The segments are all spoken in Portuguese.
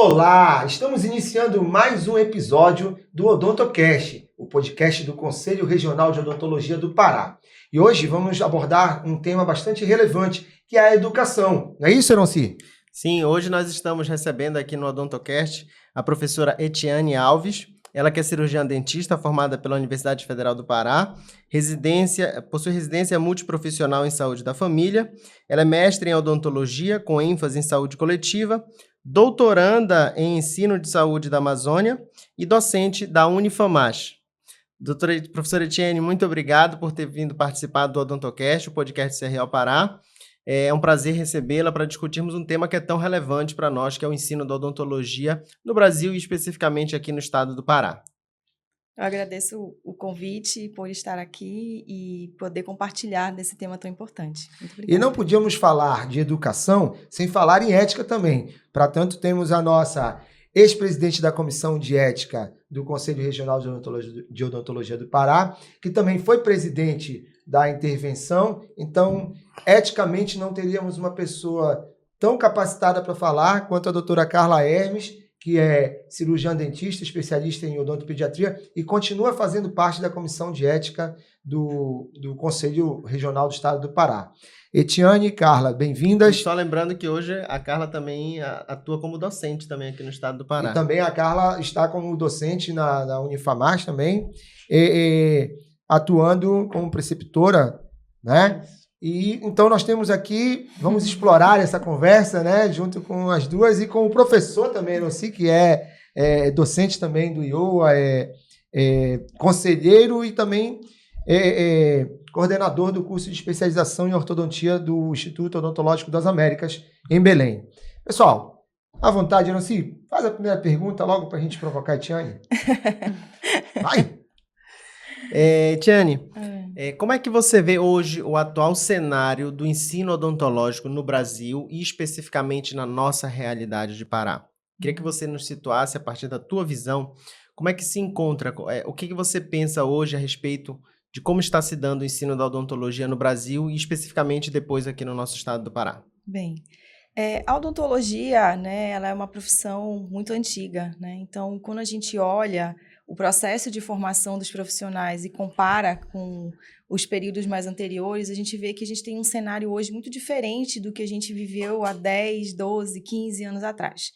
Olá, estamos iniciando mais um episódio do OdontoCast, o podcast do Conselho Regional de Odontologia do Pará. E hoje vamos abordar um tema bastante relevante, que é a educação. Não é isso, Eronci? Sim, hoje nós estamos recebendo aqui no OdontoCast a professora Etiane Alves. Ela que é cirurgiã dentista formada pela Universidade Federal do Pará, possui residência multiprofissional em saúde da família. Ela é mestre em odontologia com ênfase em saúde coletiva, doutoranda em ensino de saúde da Amazônia e docente da Unifamash. Professora Etiane, muito obrigado por ter vindo participar do OdontoCast, o podcast CRO Pará. É um prazer recebê-la para discutirmos um tema que é tão relevante para nós, que é o ensino da odontologia no Brasil e especificamente aqui no estado do Pará. Eu agradeço o convite por estar aqui e poder compartilhar desse tema tão importante. Muito obrigada. E não podíamos falar de educação sem falar em ética também. Para tanto, temos a nossa ex-presidente da Comissão de Ética do Conselho Regional de Odontologia do Pará, que também foi presidente da intervenção. Então, eticamente, não teríamos uma pessoa tão capacitada para falar quanto a doutora Carla Hermes, que é cirurgiã dentista, especialista em odontopediatria e continua fazendo parte da Comissão de Ética do Conselho Regional do Estado do Pará. Etiane e Carla, bem-vindas. E só lembrando que hoje a Carla também atua como docente também aqui no estado do Pará. E também a Carla está como docente na Unifamash também, atuando como preceptora, né? E então nós temos aqui, vamos explorar essa conversa, né, junto com as duas e com o professor também, Eronci, que é docente também do IOA, conselheiro e também coordenador do curso de especialização em ortodontia do Instituto Odontológico das Américas, em Belém. Pessoal, à vontade, Eronci, faz a primeira pergunta logo para a gente provocar a Etiane. Vai! Etiane, como é que você vê hoje o atual cenário do ensino odontológico no Brasil e especificamente na nossa realidade de Pará? Queria que você nos situasse, a partir da tua visão, como é que se encontra, o que você pensa hoje a respeito de como está se dando o ensino da odontologia no Brasil e especificamente depois aqui no nosso estado do Pará? Bem, a odontologia, né, ela é uma profissão muito antiga, né? Então, quando a gente olha o processo de formação dos profissionais e compara com os períodos mais anteriores, a gente vê que a gente tem um cenário hoje muito diferente do que a gente viveu há 10, 12, 15 anos atrás.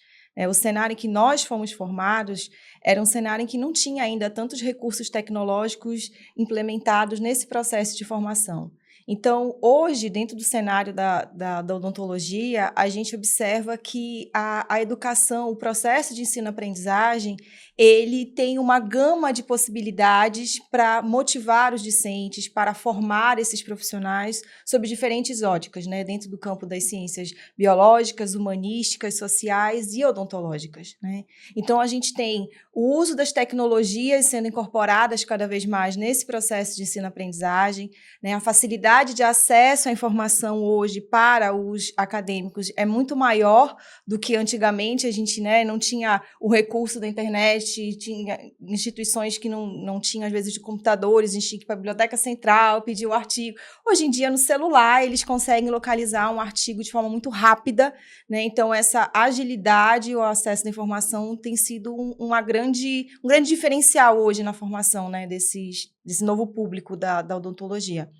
O cenário em que nós fomos formados era um cenário em que não tinha ainda tantos recursos tecnológicos implementados nesse processo de formação. Então, hoje, dentro do cenário da odontologia, a gente observa que a educação, o processo de ensino-aprendizagem, ele tem uma gama de possibilidades para motivar os discentes, para formar esses profissionais sob diferentes óticas, né, dentro do campo das ciências biológicas, humanísticas, sociais e odontológicas, né? Então, a gente tem o uso das tecnologias sendo incorporadas cada vez mais nesse processo de ensino-aprendizagem, né? A facilidade de acesso à informação hoje para os acadêmicos é muito maior do que antigamente. A gente, né, não tinha o recurso da internet, tinha instituições que não tinham, às vezes, de computadores, a gente tinha que ir para a biblioteca central, pedir o artigo. Hoje em dia, no celular, eles conseguem localizar um artigo de forma muito rápida, né? Então, essa agilidade e o acesso da informação tem sido um grande diferencial hoje na formação, né, desse novo público da odontologia.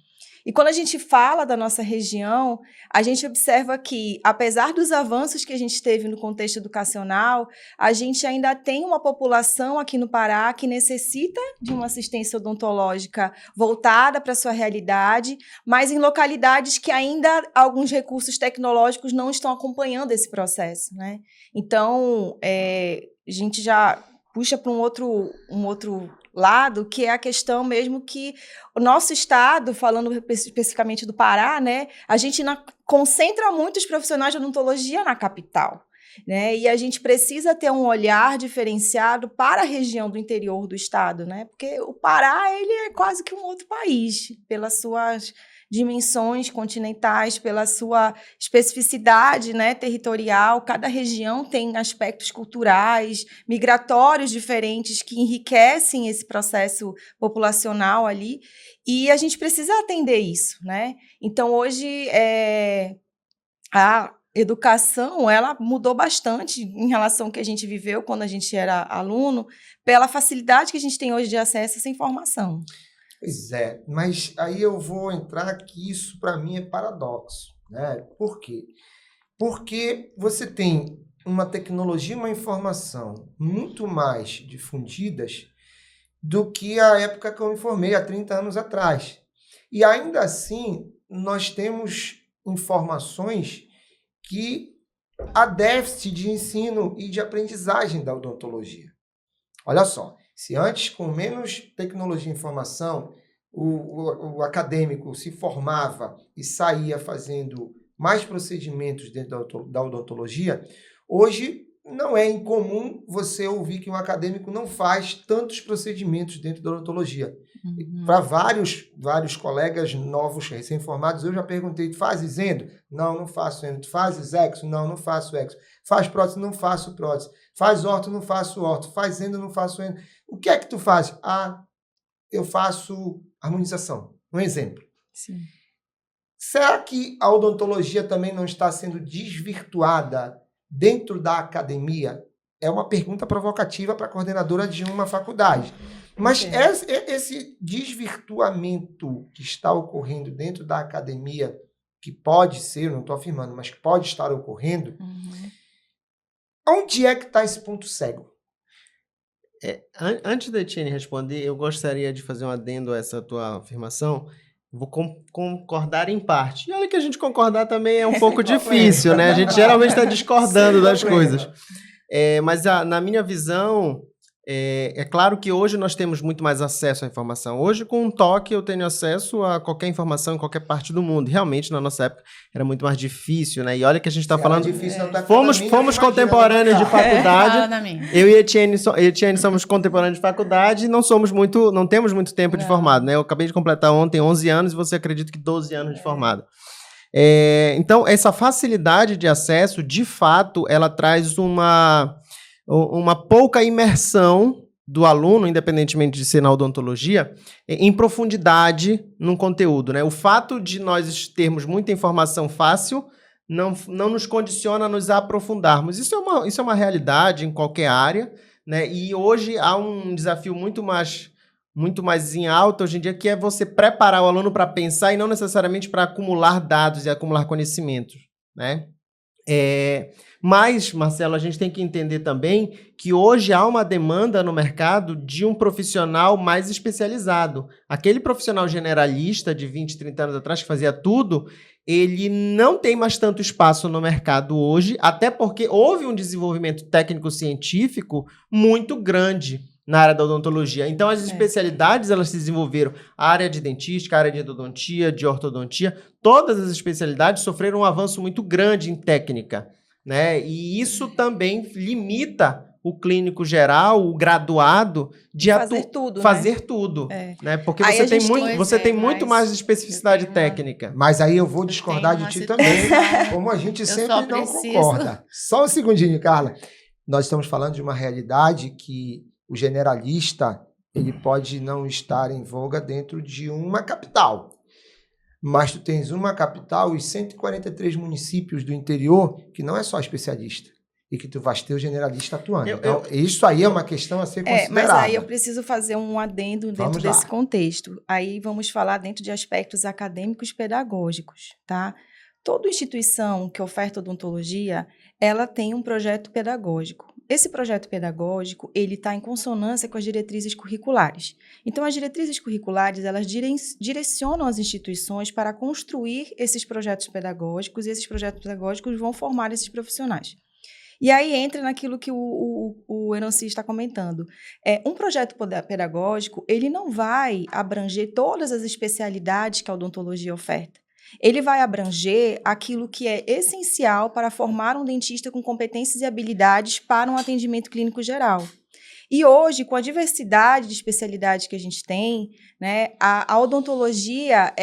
E quando a gente fala da nossa região, a gente observa que, apesar dos avanços que a gente teve no contexto educacional, a gente ainda tem uma população aqui no Pará que necessita de uma assistência odontológica voltada para a sua realidade, mas em localidades que ainda alguns recursos tecnológicos não estão acompanhando esse processo, né? Então, a gente já puxa para um outro lado, que é a questão mesmo que o nosso estado, falando especificamente do Pará, né, a gente concentra muitos profissionais de odontologia na capital, né, e a gente precisa ter um olhar diferenciado para a região do interior do estado, né, porque o Pará, ele é quase que um outro país, pelas suas dimensões continentais, pela sua especificidade, né, territorial. Cada região tem aspectos culturais, migratórios diferentes que enriquecem esse processo populacional ali, e a gente precisa atender isso, né? Então, hoje, educação, ela mudou bastante em relação ao que a gente viveu quando a gente era aluno, pela facilidade que a gente tem hoje de acesso a essa informação. Pois é, mas aí eu vou entrar que isso para mim é paradoxo, né? Por quê? Porque você tem uma tecnologia e uma informação muito mais difundidas do que a época que eu me formei, há 30 anos atrás. E ainda assim, nós temos informações que há déficit de ensino e de aprendizagem da odontologia. Olha só, se antes, com menos tecnologia e informação, o acadêmico se formava e saía fazendo mais procedimentos dentro da odontologia, hoje não é incomum você ouvir que um acadêmico não faz tantos procedimentos dentro da odontologia. Para vários colegas novos, recém-formados, eu já perguntei, tu fazes endo? Não, não faço endo. Tu fazes exo? Não, não faço exo. Faz prótese? Não faço prótese. Faz orto? Não faço orto. Faz endo? Não faço endo. O que é que tu faz? Ah, eu faço harmonização. Um exemplo. Sim. Será que a odontologia também não está sendo desvirtuada dentro da academia? É uma pergunta provocativa para a coordenadora de uma faculdade. Mas esse desvirtuamento que está ocorrendo dentro da academia, que pode ser, não estou afirmando, mas que pode estar ocorrendo, onde é que está esse ponto cego? Antes da Etienne responder, eu gostaria de fazer um adendo a essa tua afirmação. Vou concordar em parte. E olha que a gente concordar também é um pouco difícil, né? A gente geralmente está discordando das coisas. Mas na minha visão, é claro que hoje nós temos muito mais acesso à informação. Hoje, com um toque, eu tenho acesso a qualquer informação em qualquer parte do mundo. Realmente, na nossa época, era muito mais difícil, né? E olha que a gente está falando... Fomos contemporâneos de faculdade. Eu e Etienne somos contemporâneos de faculdade e não temos muito tempo de formado, né? Eu acabei de completar ontem 11 anos e você acredita que 12 anos de formado. Então, essa facilidade de acesso, de fato, ela traz uma pouca imersão do aluno, independentemente de ser na odontologia, em profundidade no conteúdo, né? O fato de nós termos muita informação fácil não nos condiciona a nos aprofundarmos. Isso é uma realidade em qualquer área, né? E hoje há um desafio muito mais em alta hoje em dia, que é você preparar o aluno para pensar e não necessariamente para acumular dados e acumular conhecimentos, né? Mas, Marcelo, a gente tem que entender também que hoje há uma demanda no mercado de um profissional mais especializado. Aquele profissional generalista de 20, 30 anos atrás que fazia tudo, ele não tem mais tanto espaço no mercado hoje, até porque houve um desenvolvimento técnico-científico muito grande na área da odontologia. Então, as especialidades, elas se desenvolveram. A área de dentística, a área de endodontia, de ortodontia, todas as especialidades sofreram um avanço muito grande em técnica, né? E isso também limita o clínico geral, o graduado, de fazer tudo, né? Porque você tem muito mais especificidade técnica. Mas aí eu vou discordar de ti também, como a gente sempre não concorda. Só um segundinho, Carla. Nós estamos falando de uma realidade que o generalista, ele pode não estar em voga dentro de uma capital. Mas tu tens uma capital e 143 municípios do interior que não é só especialista. E que tu vais ter o generalista atuando. Então, isso aí é uma questão a ser considerada. Mas aí eu preciso fazer um adendo dentro desse contexto. Aí vamos falar dentro de aspectos acadêmicos e pedagógicos, tá? Toda instituição que oferta odontologia, ela tem um projeto pedagógico. Esse projeto pedagógico, ele está em consonância com as diretrizes curriculares. Então, as diretrizes curriculares, elas direcionam as instituições para construir esses projetos pedagógicos, e esses projetos pedagógicos vão formar esses profissionais. E aí entra naquilo que o Eranci está comentando. Um projeto pedagógico, ele não vai abranger todas as especialidades que a odontologia oferta. Ele vai abranger aquilo que é essencial para formar um dentista com competências e habilidades para um atendimento clínico geral. E hoje, com a diversidade de especialidades que a gente tem, né, a odontologia,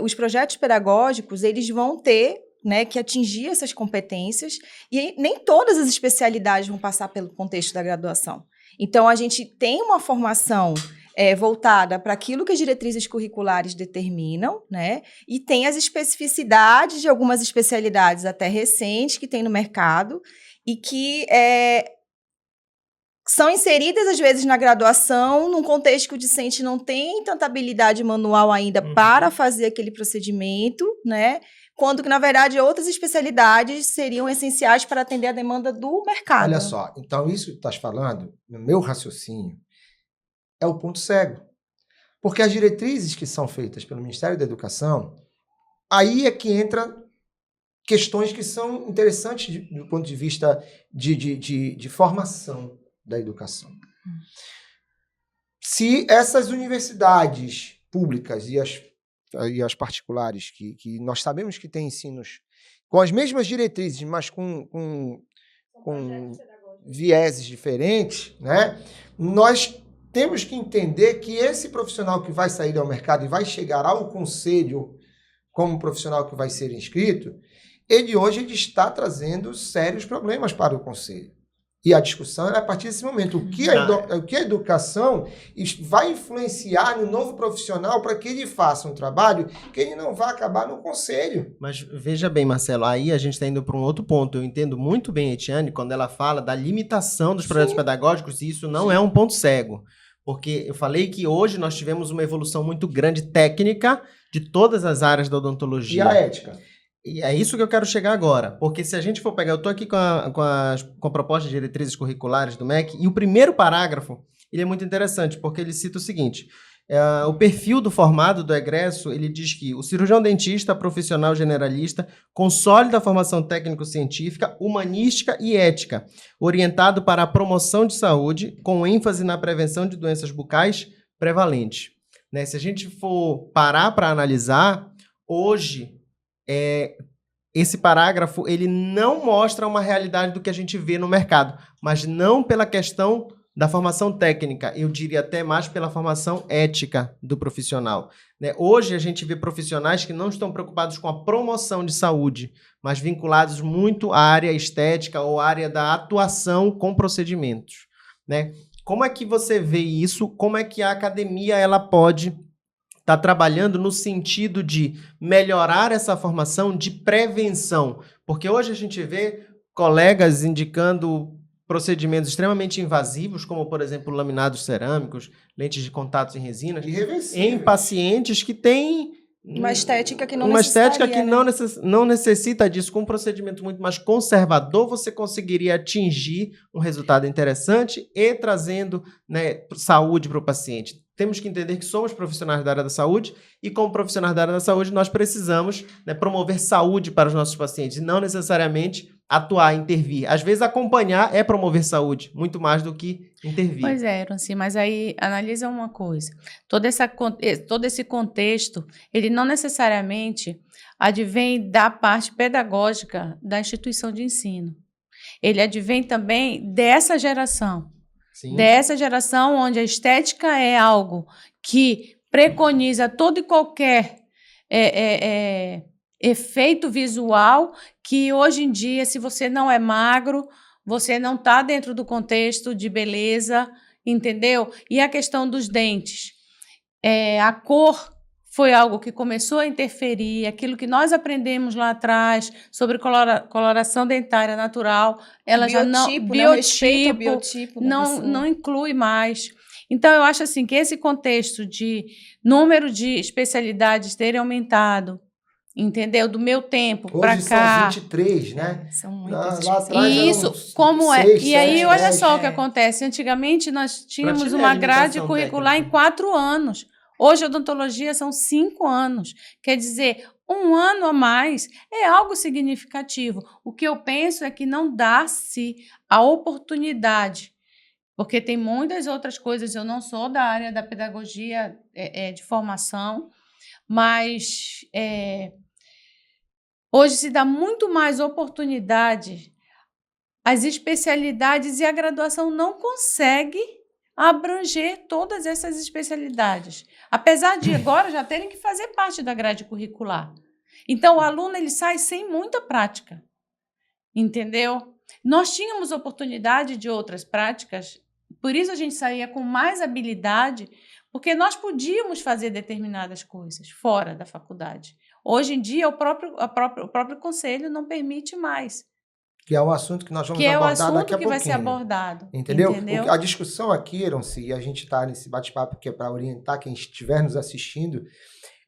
os projetos pedagógicos, eles vão ter, né, que atingir essas competências, e nem todas as especialidades vão passar pelo contexto da graduação. Então, a gente tem uma formação voltada para aquilo que as diretrizes curriculares determinam, né? E tem as especificidades de algumas especialidades até recentes que tem no mercado e que são inseridas, às vezes, na graduação, num contexto que o discente não tem tanta habilidade manual ainda para fazer aquele procedimento, né? Quando que, na verdade, outras especialidades seriam essenciais para atender a demanda do mercado. Olha só, então isso que tu estás falando, no meu raciocínio, é o ponto cego. Porque as diretrizes que são feitas pelo Ministério da Educação, aí é que entra questões que são interessantes do ponto de vista de formação da educação. Se essas universidades públicas e as particulares, que nós sabemos que têm ensinos com as mesmas diretrizes, mas com vieses diferentes, né? Nós temos que entender que esse profissional que vai sair ao mercado e vai chegar ao conselho como profissional que vai ser inscrito, ele está trazendo sérios problemas para o conselho. E a discussão é a partir desse momento. O que a educação vai influenciar no novo profissional para que ele faça um trabalho que ele não vai acabar no conselho. Mas veja bem, Marcelo, aí a gente está indo para um outro ponto. Eu entendo muito bem a Etiane quando ela fala da limitação dos projetos pedagógicos, e isso não é um ponto cego. Porque eu falei que hoje nós tivemos uma evolução muito grande técnica de todas as áreas da odontologia. E a ética? E é isso que eu quero chegar agora, porque se a gente for pegar, eu estou aqui com a proposta de diretrizes curriculares do MEC, e o primeiro parágrafo, ele é muito interessante, porque ele cita o seguinte, o perfil do formado, do egresso, ele diz que o cirurgião dentista, profissional generalista, consolida a formação técnico-científica, humanística e ética, orientado para a promoção de saúde, com ênfase na prevenção de doenças bucais prevalentes. Né? Se a gente for parar para analisar, hoje, esse parágrafo ele não mostra uma realidade do que a gente vê no mercado, mas não pela questão da formação técnica, eu diria até mais pela formação ética do profissional. Né? Hoje a gente vê profissionais que não estão preocupados com a promoção de saúde, mas vinculados muito à área estética ou à área da atuação com procedimentos. Né? Como é que você vê isso? Como é que a academia ela pode está trabalhando no sentido de melhorar essa formação de prevenção? Porque hoje a gente vê colegas indicando procedimentos extremamente invasivos, como, por exemplo, laminados cerâmicos, lentes de contato em resinas, em pacientes que têm uma estética que não necessita disso. Com um procedimento muito mais conservador, você conseguiria atingir um resultado interessante e trazendo, né, saúde para o paciente. Temos que entender que somos profissionais da área da saúde e, como profissionais da área da saúde, nós precisamos, né, promover saúde para os nossos pacientes e não necessariamente atuar, intervir. Às vezes, acompanhar é promover saúde, muito mais do que intervir. Pois é, Ironci, mas aí analisa uma coisa. Todo esse contexto, ele não necessariamente advém da parte pedagógica da instituição de ensino. Ele advém também dessa geração. Sim. Dessa geração onde a estética é algo que preconiza todo e qualquer efeito visual, que hoje em dia, se você não é magro, você não está dentro do contexto de beleza, entendeu? E a questão dos dentes. A cor foi algo que começou a interferir, aquilo que nós aprendemos lá atrás sobre coloração dentária natural, ela já não... Biotipo não inclui mais. Então, eu acho assim que esse contexto de número de especialidades terem aumentado, entendeu? Do meu tempo para cá. Hoje são 23, né? São muitas. Lá atrás e isso, como 6, e aí, 7, olha 10, só o que acontece. Antigamente, nós tínhamos uma grade curricular em 4 anos. Hoje, a odontologia são 5 anos. Quer dizer, 1 ano a mais é algo significativo. O que eu penso é que não dá-se a oportunidade, porque tem muitas outras coisas. Eu não sou da área da pedagogia de formação, mas hoje se dá muito mais oportunidade às especialidades e a graduação não consegue abranger todas essas especialidades, apesar de agora já terem que fazer parte da grade curricular. Então, o aluno ele sai sem muita prática, entendeu? Nós tínhamos oportunidade de outras práticas, por isso a gente saía com mais habilidade, Porque nós podíamos fazer determinadas coisas fora da faculdade. Hoje em dia, o próprio conselho não permite mais. Que é um assunto que nós vamos Que é o abordar daqui assunto a que vai ser pouquinho. abordado. Entendeu? Entendeu? A discussão aqui, Eronci, e a gente está nesse bate-papo que é para orientar quem estiver nos assistindo,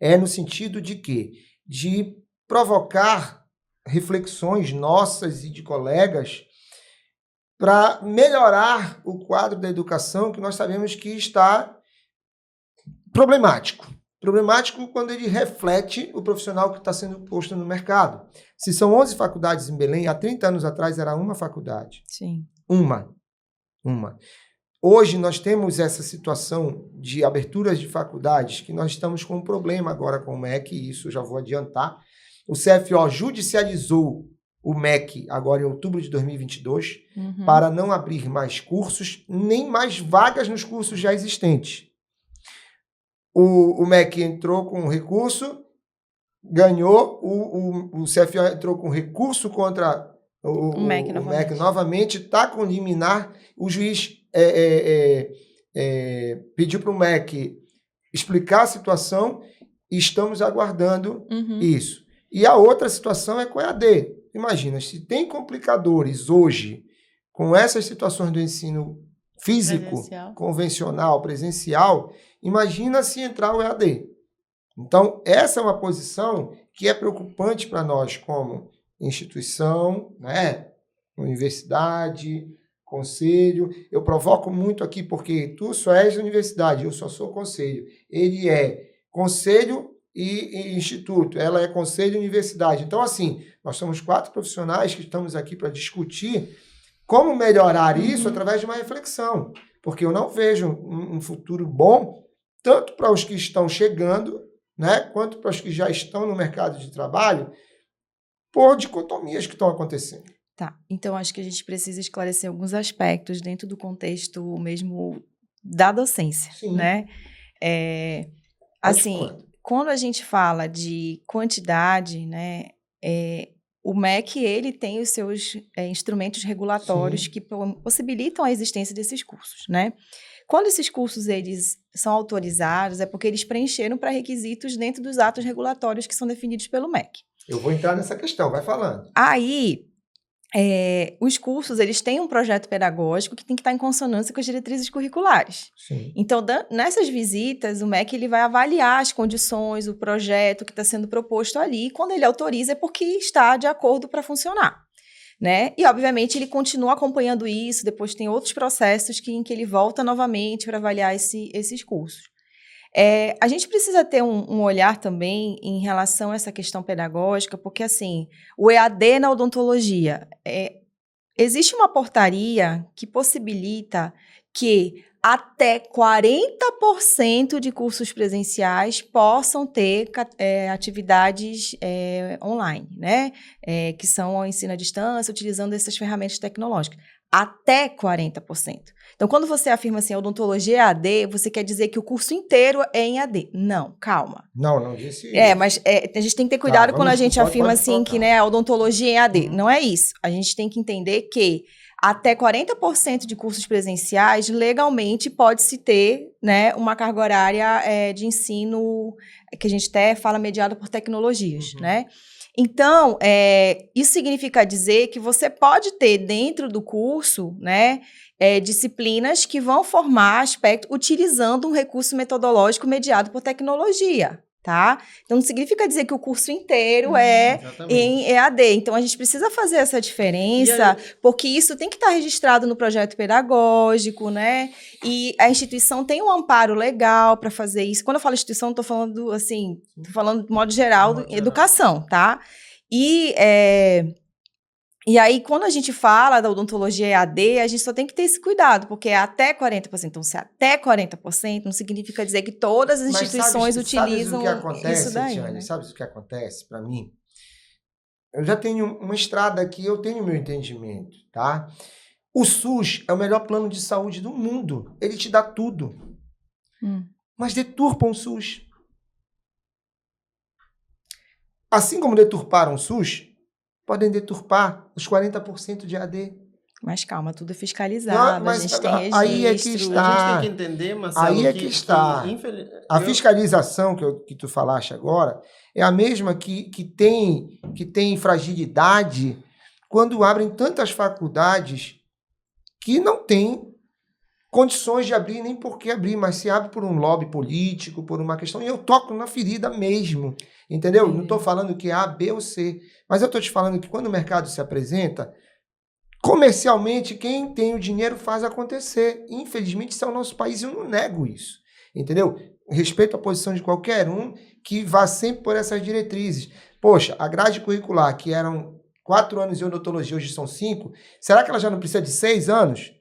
é no sentido de quê? De provocar reflexões nossas e de colegas para melhorar o quadro da educação que nós sabemos que está problemático. Problemático quando ele reflete o profissional que está sendo posto no mercado. Se são 11 faculdades em Belém, há 30 anos atrás era uma faculdade. Sim. Uma. Hoje nós temos essa situação de aberturas de faculdades que nós estamos com um problema agora com o MEC, e isso eu já vou adiantar. O CFO judicializou o MEC agora em outubro de 2022 para não abrir mais cursos, nem mais vagas nos cursos já existentes. O MEC entrou com recurso, ganhou, o CFO entrou com recurso contra o MEC novamente, está com liminar, o juiz pediu para o MEC explicar a situação e estamos aguardando isso. E a outra situação é com a EAD. Imagina, se tem complicadores hoje com essas situações do ensino físico, convencional, presencial, imagina se entrar o EAD. Então, essa é uma posição que é preocupante para nós como instituição, né? Universidade, conselho. Eu provoco muito aqui porque tu só és universidade, eu só sou conselho. Ele é conselho e instituto, ela é conselho e universidade. Então, assim, nós somos 4 profissionais que estamos aqui para discutir como melhorar isso através de uma reflexão, porque eu não vejo um futuro bom tanto para os que estão chegando, né, quanto para os que já estão no mercado de trabalho, por dicotomias que estão acontecendo. Tá, então acho que a gente precisa esclarecer alguns aspectos dentro do contexto mesmo da docência, Sim. né? Assim, quando a gente fala de quantidade, né, o MEC, ele tem os seus instrumentos regulatórios que possibilitam a existência desses cursos, né? Quando esses cursos eles são autorizados, é porque eles preencheram pré-requisitos dentro dos atos regulatórios que são definidos pelo MEC. Eu vou entrar nessa questão, vai falando. Aí, os cursos, eles têm um projeto pedagógico que tem que estar em consonância com as diretrizes curriculares. Sim. Então, nessas visitas, o MEC ele vai avaliar as condições, o projeto que está sendo proposto ali, e quando ele autoriza é porque está de acordo para funcionar, né? E, obviamente, ele continua acompanhando isso, depois tem outros processos em que ele volta novamente para avaliar esses cursos. A gente precisa ter um olhar também em relação a essa questão pedagógica, porque, assim, o EAD na odontologia, existe uma portaria que possibilita que até 40% de cursos presenciais possam ter atividades online, né? Que são o ensino à distância, utilizando essas ferramentas tecnológicas. Até 40%. Então, quando você afirma assim, odontologia é AD, você quer dizer que o curso inteiro é em AD. Não, calma. Não disse isso. Mas a gente tem que ter cuidado quando a gente afirma assim que, né, a odontologia é em AD. Não é isso. A gente tem que entender que até 40% de cursos presenciais, legalmente, pode-se ter, né, uma carga horária de ensino, que a gente até fala mediada por tecnologias, né? Então, isso significa dizer que você pode ter dentro do curso, né, disciplinas que vão formar aspecto utilizando um recurso metodológico mediado por tecnologia, tá? Então, não significa dizer que o curso inteiro é em EAD. Então, a gente precisa fazer essa diferença, porque isso tem que estar registrado no projeto pedagógico, né? E a instituição tem um amparo legal para fazer isso. Quando eu falo instituição, estou falando, assim, estou falando de modo geral, educação, tá? E aí, quando a gente fala da odontologia EAD, a gente só tem que ter esse cuidado, porque é até 40%. Então, se é até 40%, não significa dizer que todas as instituições utilizam isso daí. Tiane, né? Sabe o que acontece para mim? Eu já tenho uma estrada aqui, eu tenho meu entendimento, tá? O SUS é o melhor plano de saúde do mundo. Ele te dá tudo. Mas deturpam o SUS. Assim como deturparam o SUS, podem deturpar os 40% de AD. Mas calma, tudo é fiscalizado, Não, a gente tem registro. aí é que A está. gente tem que entender, Marcelo, Aí é que está. A fiscalização que tu falaste agora é a mesma que tem fragilidade quando abrem tantas faculdades que não tem condições de abrir, nem por que abrir, mas se abre por um lobby político, por uma questão, e eu toco na ferida mesmo, entendeu? Não estou falando que é A, B ou C, mas eu estou te falando que quando o mercado se apresenta, comercialmente, quem tem o dinheiro faz acontecer. Infelizmente, isso é o nosso país e eu não nego isso, entendeu? Respeito a posição de qualquer um que vá sempre por essas diretrizes. Poxa, a grade curricular, que eram 4 anos de odontologia, hoje são 5, será que ela já não precisa de 6 anos?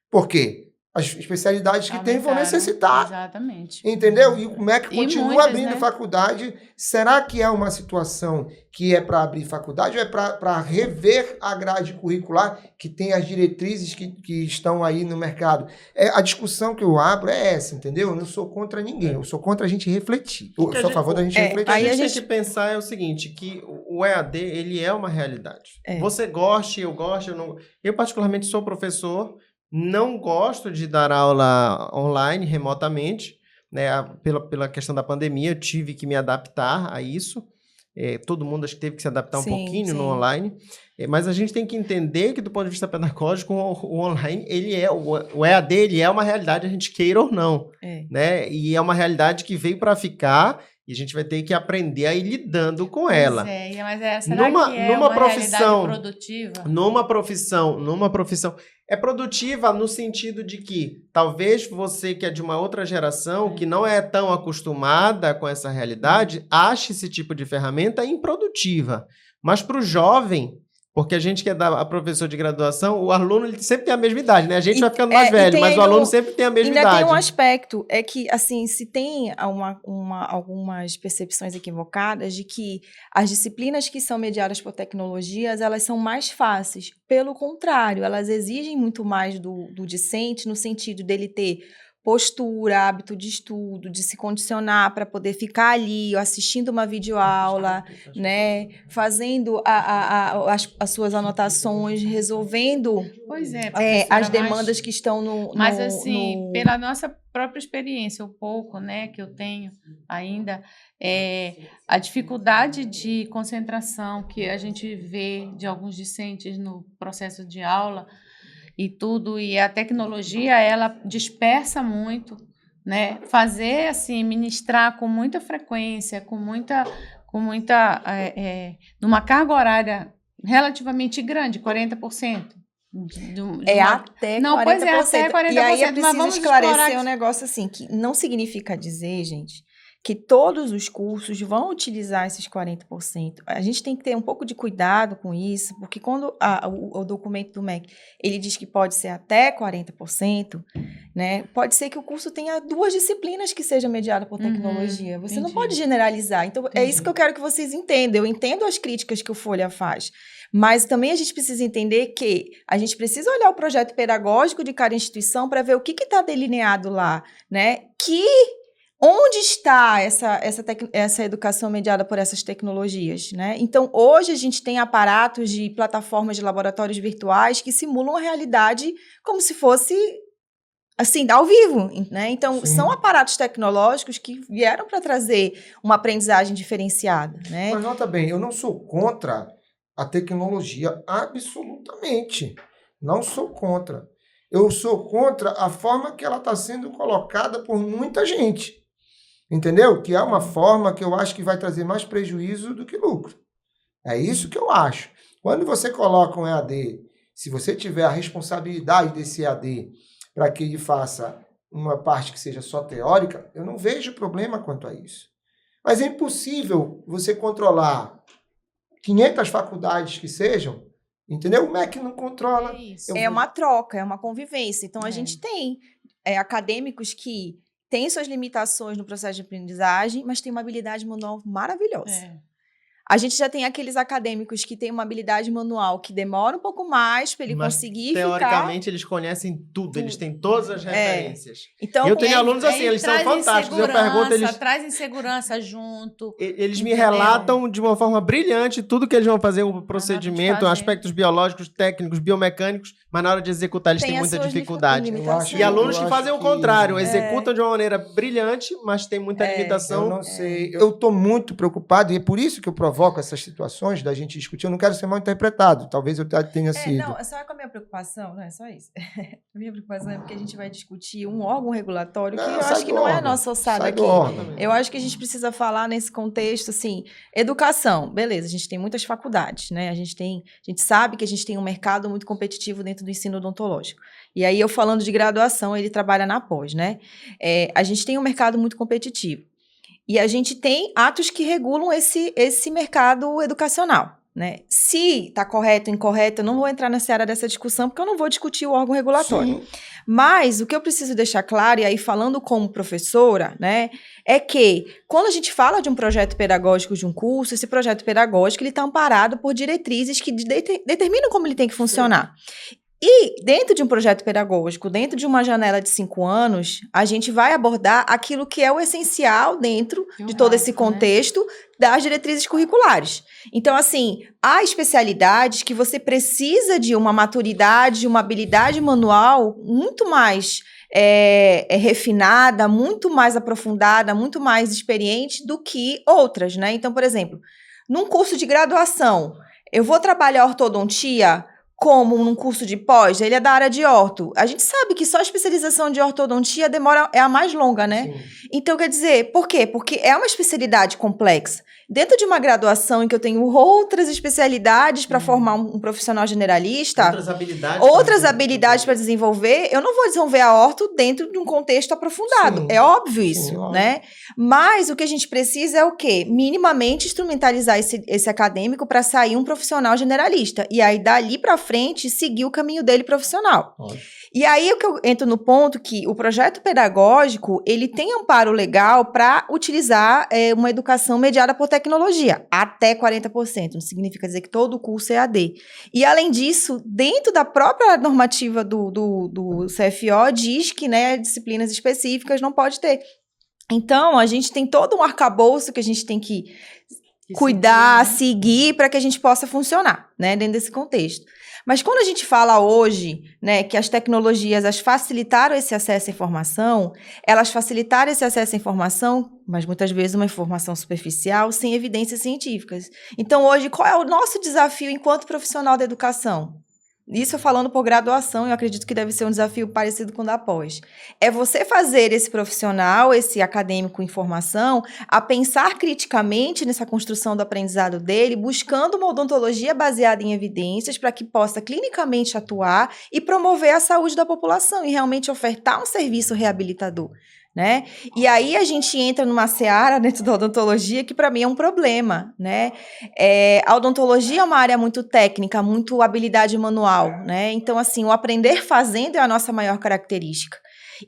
Por quê? As especialidades que tem vão necessitar. Exatamente. Entendeu? E o MEC continua muitas, abrindo né? faculdade. Será que é uma situação que é para abrir faculdade ou é para rever a grade curricular que tem as diretrizes que estão aí no mercado? A discussão que eu abro é essa, entendeu? Eu não sou contra ninguém, eu sou contra a gente refletir. Eu sou a favor da gente refletir. O que Aí a a gente gente tem que pensar é o seguinte, que o EAD, ele é uma realidade. É. Você goste, eu gosto, eu não... Eu, particularmente, sou professor, não gosto de dar aula online, remotamente, né? Pela questão da pandemia, eu tive que me adaptar a isso. Todo mundo acho que teve que se adaptar um Sim, pouquinho sim. no online. Mas a gente tem que entender que, do ponto de vista pedagógico, o online, o EAD, ele é uma realidade, a gente queira ou não. Né? E é uma realidade que veio para ficar e a gente vai ter que aprender a ir lidando com ela. Mas será Numa- que é numa uma profissão- realidade produtiva? Numa profissão é produtiva no sentido de que talvez você que é de uma outra geração, que não é tão acostumada com essa realidade, ache esse tipo de ferramenta improdutiva. Mas para o jovem, porque a gente que é a professor de graduação, o aluno ele sempre tem a mesma idade, né? A gente vai ficando mais e velho, tem mas o ainda aluno sempre tem a mesma Ainda idade. tem um aspecto, é que, assim, se tem algumas percepções equivocadas de que as disciplinas que são mediadas por tecnologias, elas são mais fáceis. Pelo contrário, elas exigem muito mais do discente, no sentido dele ter postura, hábito de estudo, de se condicionar para poder ficar ali assistindo uma videoaula, né, fazendo as suas anotações, resolvendo Pois é, as professora, demandas que estão no... Mas no- assim, no- pela nossa própria experiência, o pouco, né, que eu tenho ainda, a dificuldade de concentração que a gente vê de alguns discentes no processo de aula e tudo, e a tecnologia, ela dispersa muito, né? Fazer assim, ministrar com muita frequência, numa carga horária relativamente grande, 40%. até 40%. Não, pois é, até 40%. E aí é mas preciso vamos esclarecer explorar um negócio assim, que não significa dizer, gente, que todos os cursos vão utilizar esses 40%. A gente tem que ter um pouco de cuidado com isso, porque quando o documento do MEC, ele diz que pode ser até 40%, né? Pode ser que o curso tenha 2 disciplinas que sejam mediadas por tecnologia. Você não entendi. pode generalizar. Então, é isso que eu quero que vocês entendam. Eu entendo as críticas que o Folha faz, mas também a gente precisa entender que a gente precisa olhar o projeto pedagógico de cada instituição para ver o que está delineado lá, né? Onde está essa educação mediada por essas tecnologias, né? Então, hoje a gente tem aparatos de plataformas de laboratórios virtuais que simulam a realidade como se fosse, assim, ao vivo, né? Então, Sim. são aparatos tecnológicos que vieram para trazer uma aprendizagem diferenciada, né? Mas nota bem, eu não sou contra a tecnologia, absolutamente. Não sou contra. Eu sou contra a forma que ela está sendo colocada por muita gente. Entendeu? Que é uma forma que eu acho que vai trazer mais prejuízo do que lucro. É isso que eu acho. Quando você coloca um EAD, se você tiver a responsabilidade desse EAD para que ele faça uma parte que seja só teórica, eu não vejo problema quanto a isso. Mas é impossível você controlar 500 faculdades que sejam, entendeu? O MEC não controla. É isso. É uma troca, é uma convivência. Então, a É. gente tem acadêmicos que têm suas limitações no processo de aprendizagem, mas têm uma habilidade manual maravilhosa. A gente já tem aqueles acadêmicos que têm uma habilidade manual que demora um pouco mais para ele Mas, conseguir teoricamente, eles conhecem tudo, eles têm todas as referências. Então, eu tenho alunos assim, eles são fantásticos. Eu pergunto, eles trazem segurança junto. Eles me entendeu? relatam de uma forma brilhante tudo que eles vão fazer, o procedimento, fazer. aspectos biológicos, técnicos, biomecânicos, mas na hora de executar eles Tem têm as muita suas dificuldade. limitações. E alunos Eu que acho fazem o que- contrário, executam de uma maneira brilhante, mas tem muita Eu limitação. não sei. Eu estou muito preocupado, e é por isso que eu provoco essas situações da gente discutir. Eu não quero ser mal interpretado. Talvez eu tenha sido. Não, só com a minha preocupação, não é só isso. A minha preocupação é porque a gente vai discutir um órgão regulatório que eu sai acho que do não é a órgão. nossa ossada Sai aqui. do órgão. Eu acho que a gente precisa falar nesse contexto, assim, educação, beleza, a gente tem muitas faculdades, né? A gente sabe que a gente tem um mercado muito competitivo dentro do ensino odontológico. E aí, eu falando de graduação, ele trabalha na pós, né? A gente tem um mercado muito competitivo. E a gente tem atos que regulam esse mercado educacional. Né? Se está correto ou incorreto, eu não vou entrar nessa área dessa discussão, porque eu não vou discutir o órgão regulatório. Sim. Mas o que eu preciso deixar claro, e aí falando como professora, né, é que quando a gente fala de um projeto pedagógico de um curso, esse projeto pedagógico está amparado por diretrizes que determinam como ele tem que funcionar. E dentro de um projeto pedagógico, dentro de uma janela de 5 anos, a gente vai abordar aquilo que é o essencial dentro de todo esse contexto das diretrizes curriculares. Então, assim, há especialidades que você precisa de uma maturidade, de uma habilidade manual muito mais refinada, muito mais aprofundada, muito mais experiente do que outras, né? Então, por exemplo, num curso de graduação, eu vou trabalhar ortodontia como num curso de pós, ele é da área de orto. A gente sabe que só a especialização de ortodontia é a mais longa, né? Sim. Então, quer dizer, por quê? Porque é uma especialidade complexa. Dentro de uma graduação em que eu tenho outras especialidades para formar um profissional generalista, outras habilidades para desenvolver, eu não vou desenvolver a orto dentro de um contexto aprofundado. Sim. É óbvio isso, Sim, né? Mas o que a gente precisa é o quê? Minimamente instrumentalizar esse acadêmico para sair um profissional generalista. E aí, dali para frente, seguir o caminho dele profissional. Ótimo. E aí que eu entro no ponto que o projeto pedagógico, ele tem amparo legal para utilizar uma educação mediada por tecnologia, até 40%, não significa dizer que todo o curso é AD. E além disso, dentro da própria normativa do CFO, diz que, né, disciplinas específicas não pode ter. Então, a gente tem todo um arcabouço que a gente tem que cuidar, seguir, para que a gente possa funcionar, né, dentro desse contexto. Mas quando a gente fala hoje, né, que as tecnologias facilitaram esse acesso à informação, elas facilitaram esse acesso à informação, mas muitas vezes uma informação superficial, sem evidências científicas. Então, hoje, qual é o nosso desafio enquanto profissional da educação? Isso falando por graduação, eu acredito que deve ser um desafio parecido com o da pós. É você fazer esse profissional, esse acadêmico em formação, a pensar criticamente nessa construção do aprendizado dele, buscando uma odontologia baseada em evidências para que possa clinicamente atuar e promover a saúde da população e realmente ofertar um serviço reabilitador. Né? E aí a gente entra numa seara dentro da odontologia que para mim é um problema, né? A odontologia é uma área muito técnica, muito habilidade manual, né? Então, assim, o aprender fazendo é a nossa maior característica.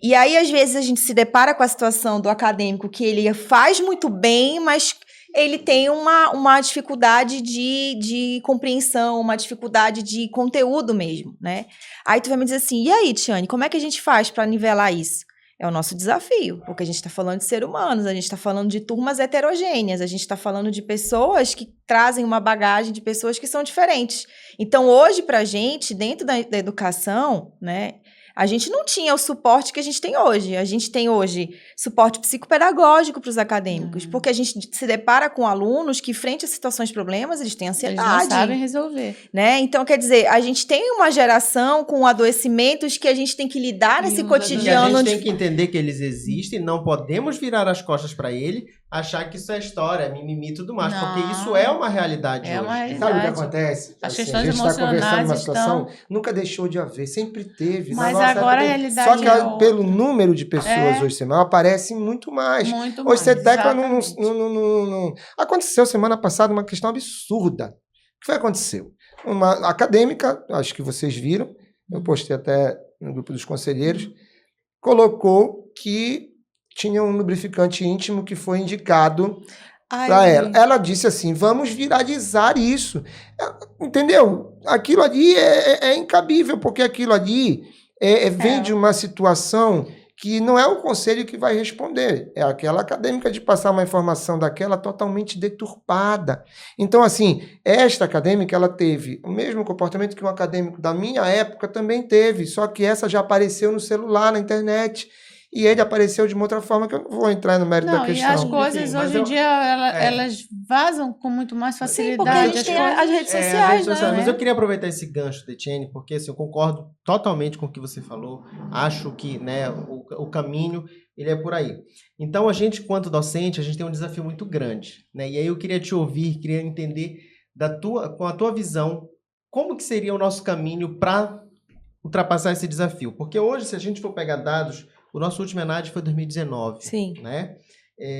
E aí, às vezes, a gente se depara com a situação do acadêmico que ele faz muito bem, mas ele tem uma dificuldade de compreensão, uma dificuldade de conteúdo mesmo, né? Aí tu vai me dizer assim, e aí, Tiane, como é que a gente faz para nivelar isso? É o nosso desafio, porque a gente está falando de seres humanos, a gente está falando de turmas heterogêneas, a gente está falando de pessoas que trazem uma bagagem de pessoas que são diferentes. Então, hoje, para a gente, dentro da educação, né, a gente não tinha o suporte que a gente tem hoje. A gente tem hoje suporte psicopedagógico para os acadêmicos, porque a gente se depara com alunos que, frente a situações, problemas, eles têm ansiedade. Eles não sabem resolver. Né? Então, quer dizer, a gente tem uma geração com adoecimentos que a gente tem que lidar nesse cotidiano. A gente tem que entender que eles existem, não podemos virar as costas para ele, achar que isso é história, mimimi e tudo mais, porque isso é uma realidade hoje. Uma realidade. Sabe o que acontece? As Assim, questões a gente está conversando emocionais numa situação, nunca deixou de haver, sempre teve. Mas Na nossa agora época, a realidade só que é outra. pelo número de pessoas hoje semana aparece muito mais. Muito Hoje você mais, tecla exatamente. Aconteceu semana passada uma questão absurda. O que foi que aconteceu? Uma acadêmica, acho que vocês viram, eu postei até no grupo dos conselheiros, colocou que tinha um lubrificante íntimo que foi indicado para ela. Ela disse assim, vamos viralizar isso. Entendeu? Aquilo ali é incabível, porque aquilo ali vem de uma situação que não é o conselho que vai responder, é aquela acadêmica de passar uma informação daquela totalmente deturpada. Então, assim, esta acadêmica, ela teve o mesmo comportamento que um acadêmico da minha época também teve, só que essa já apareceu no celular, na internet, e ele apareceu de uma outra forma que eu não vou entrar no mérito da questão. E as coisas, hoje em dia, elas vazam com muito mais facilidade. Sim, porque a gente tem as redes sociais, né? Mas eu queria aproveitar esse gancho da Etienne, porque assim, eu concordo totalmente com o que você falou. Acho que, né, o caminho, ele é por aí. Então, a gente, quanto docente, a gente tem um desafio muito grande, né? E aí eu queria te ouvir, queria entender com a tua visão, como que seria o nosso caminho para ultrapassar esse desafio. Porque hoje, se a gente for pegar dados, o nosso último ENAD foi 2019. Sim. Né?